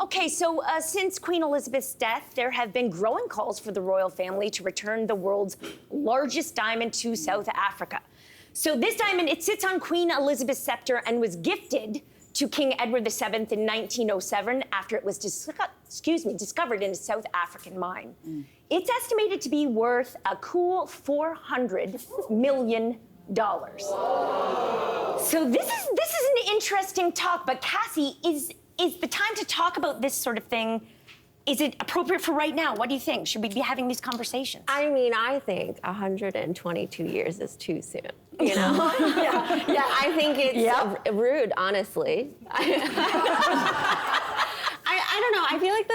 Okay, so since Queen Elizabeth's death, there have been growing calls for the royal family to return the world's largest diamond to South Africa. So this diamond, it sits on Queen Elizabeth's scepter and was gifted to King Edward VII in 1907 after it was discovered in a South African mine. It's estimated to be worth a cool $400 million. So this is an interesting talk, but Cassie, is the time to talk about this sort of thing, is it appropriate for right now? What do you think? Should we be having these conversations? I mean, I think 122 years is too soon, you know? yeah, I think it's rude, honestly. I don't know. I feel like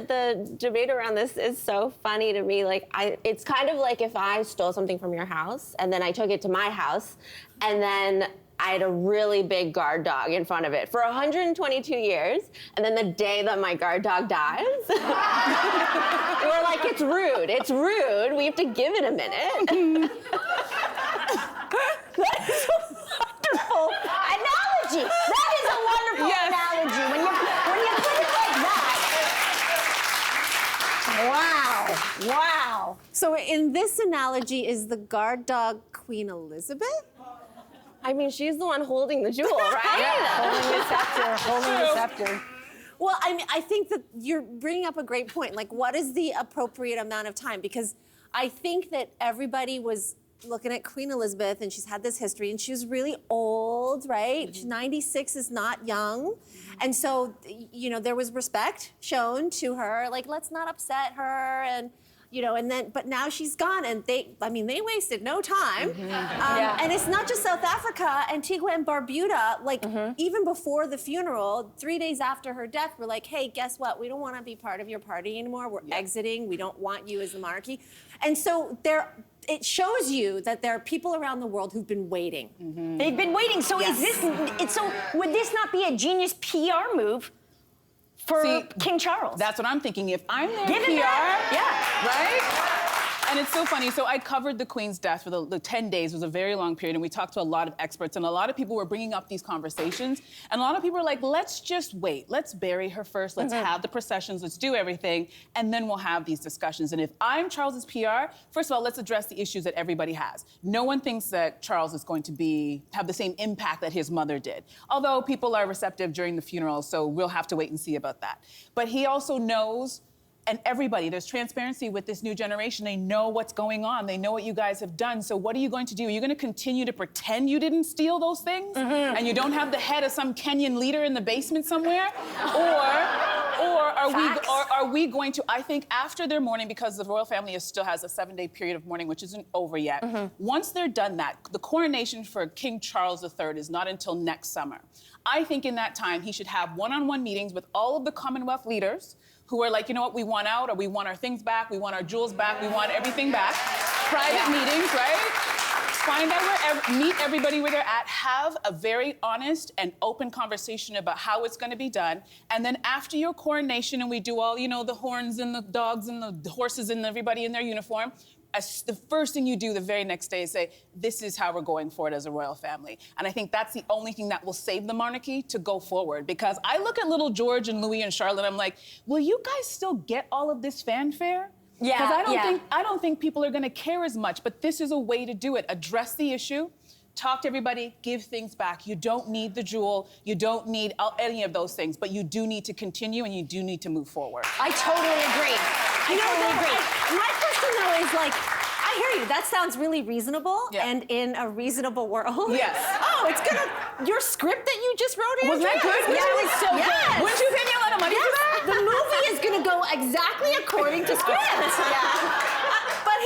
the debate around this is so funny to me. Like, it's kind of like if I stole something from your house and then I took it to my house and then I had a really big guard dog in front of it for 122 years, and then the day that my guard dog dies, we're like, it's rude. It's rude. We have to give it a minute. That is a wonderful analogy. That is a wonderful analogy. When you put it like that. Wow. So in this analogy, is the guard dog Queen Elizabeth? I mean, she's the one holding the jewel, right? Yeah, holding the scepter. Well, I mean, I think that you're bringing up a great point. Like, what is the appropriate amount of time? Because I think that everybody was looking at Queen Elizabeth, and she's had this history, and she was really old, right? 96 is not young. And so, you know, there was respect shown to her, like, let's not upset her, and, you know, and then, but now she's gone, and they wasted no time. And it's not just South Africa, Antigua and Barbuda, like, even before the funeral, 3 days after her death, we're like, hey, guess what? We don't want to be part of your party anymore. We're exiting. We don't want you as the monarchy. And so it shows you that there are people around the world who've been waiting. They've been waiting. So would this not be a genius PR move for King Charles? That's what I'm thinking. If I'm their Give PR, him that. right? And it's so funny. So I covered the Queen's death for the 10 days. It was a very long period, and we talked to a lot of experts, and a lot of people were bringing up these conversations. And a lot of people were like, let's just wait. Let's bury her first. Let's have the processions. Let's do everything, and then we'll have these discussions. And if I'm Charles's PR, first of all, let's address the issues that everybody has. No one thinks that Charles is going to have the same impact that his mother did. Although people are receptive during the funeral, so we'll have to wait and see about that. But he also knows, and everybody, there's transparency with this new generation. They know what's going on. They know what you guys have done. So what are you going to do? Are you going to continue to pretend you didn't steal those things? And you don't have the head of some Kenyan leader in the basement somewhere? Or are we going to, I think after their mourning, because the royal family still has a 7-day period of mourning, which isn't over yet. Once they're done that, the coronation for King Charles III is not until next summer. I think in that time, he should have one-on-one meetings with all of the Commonwealth leaders who are like, you know what, we want out, or we want our things back, we want our jewels back, we want everything back. Private meetings, right? Find out meet everybody where they're at, have a very honest and open conversation about how it's gonna be done. And then after your coronation, and we do all, you know, the horns and the dogs and the horses and everybody in their uniform, the first thing you do the very next day is say, this is how we're going forward as a royal family. And I think that's the only thing that will save the monarchy to go forward. Because I look at little George and Louis and Charlotte, I'm like, will you guys still get all of this fanfare? Yeah, Because I don't think people are gonna care as much, but this is a way to do it. Address the issue, talk to everybody, give things back. You don't need the jewel, you don't need any of those things, but you do need to continue and you do need to move forward. I totally agree. I totally agree. My question, though, is like, I hear you. That sounds really reasonable, and in a reasonable world. Yes. Oh, it's gonna. Your script that you just wrote, Was that good? Yeah, it was so good. Wouldn't you pay me a lot of money for that? The movie is gonna go exactly according to script. But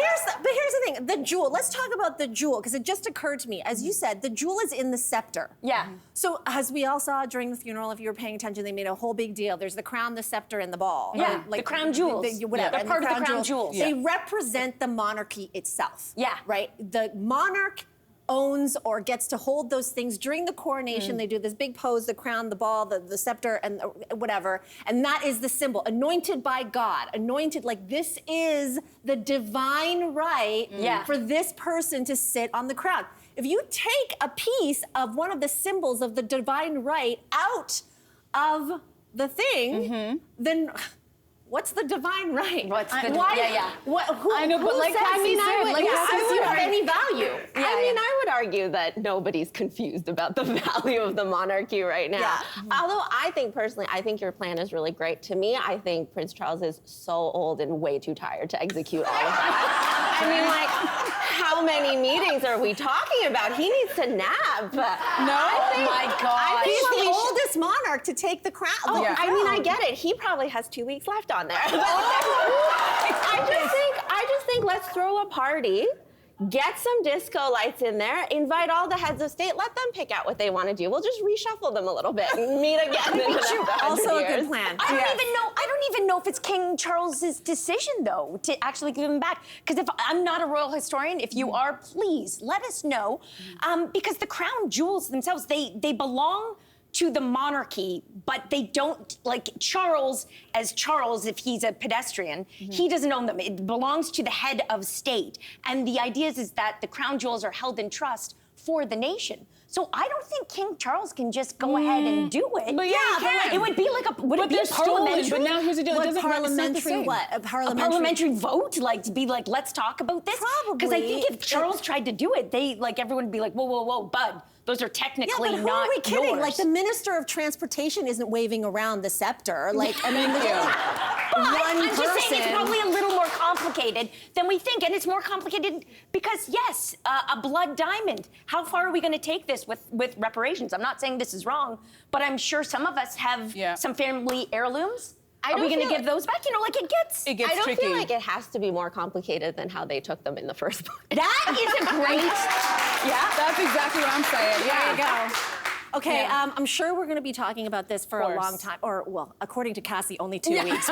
here's the thing. The jewel. Let's talk about the jewel, because it just occurred to me. As you said, the jewel is in the scepter. Yeah. So as we all saw during the funeral, if you were paying attention, they made a whole big deal. There's the crown, the scepter, and the ball. Yeah, the crown jewels. Whatever. They're part of the crown jewels. They represent the monarchy itself. Yeah. Right? The monarch owns or gets to hold those things during the coronation. They do this big pose, the crown, the ball, the scepter, and whatever. And that is the symbol. Anointed by God. Anointed, like this is the divine right for this person to sit on the crown. If you take a piece of one of the symbols of the divine right out of the thing, then what's the divine right? What's the Why? Who, I know, but who like says, Cassie said, who like says Cassie you said, have any value? I would argue that nobody's confused about the value of the monarchy right now. Yeah. Although I think personally, I think your plan is really great. To me, I think Prince Charles is so old and way too tired to execute all of that. I mean, like, how many meetings are we talking about? He needs to nap. No? my God. I think He's what the we should- oldest monarch to take the crown. Oh, Yeah. I mean, I get it. He probably has 2 weeks left on there. I just think let's throw a party, get some disco lights in there, invite all the heads of state, let them pick out what they want to do. We'll just reshuffle them a little bit and meet again in another 100 Also a years. good plan. I don't even know if it's King Charles's decision though to actually give him back. Because if I'm not a royal historian, if you are, please let us know. Because the crown jewels themselves, they belong to the monarchy, but they don't, like Charles, as Charles, if he's a pedestrian, he doesn't own them. It belongs to the head of state. And the idea is that the crown jewels are held in trust for the nation. So I don't think King Charles can just go ahead and do it. But yeah, he can. it would be like would But it be they're a stolen. parliamentary? But now here's the deal. It What doesn't parliamentary? What a A parliamentary? parliamentary vote, like to be like, let's talk about this. Because I think if Charles tried to do it, everyone would be like, whoa, bud, those are Yeah, technically but who not are we kidding? yours. Like the Minister of Transportation isn't waving around the scepter. Like, I mean, there's only one I'm person. just saying it's probably a little more complicated than we think, and it's more complicated because yes, a blood diamond. How far are we going to take this with reparations? I'm not saying this is wrong, but I'm sure some of us have some family heirlooms. Are we don't going to feel give those back? You know, like it gets I don't tricky. feel like it has to be more complicated than how they took them in the first place. That is a great. Yeah. That's exactly what I'm saying. There you Yeah. go. Okay, Yeah. I'm sure we're going to be talking about this for a course. long time. Or, well, according to Cassie, only 2 weeks.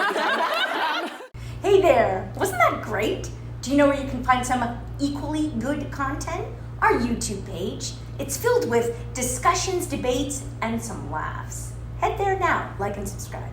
Hey there! Wasn't that great? Do you know where you can find some equally good content? Our YouTube page. It's filled with discussions, debates, and some laughs. Head there now, like and subscribe.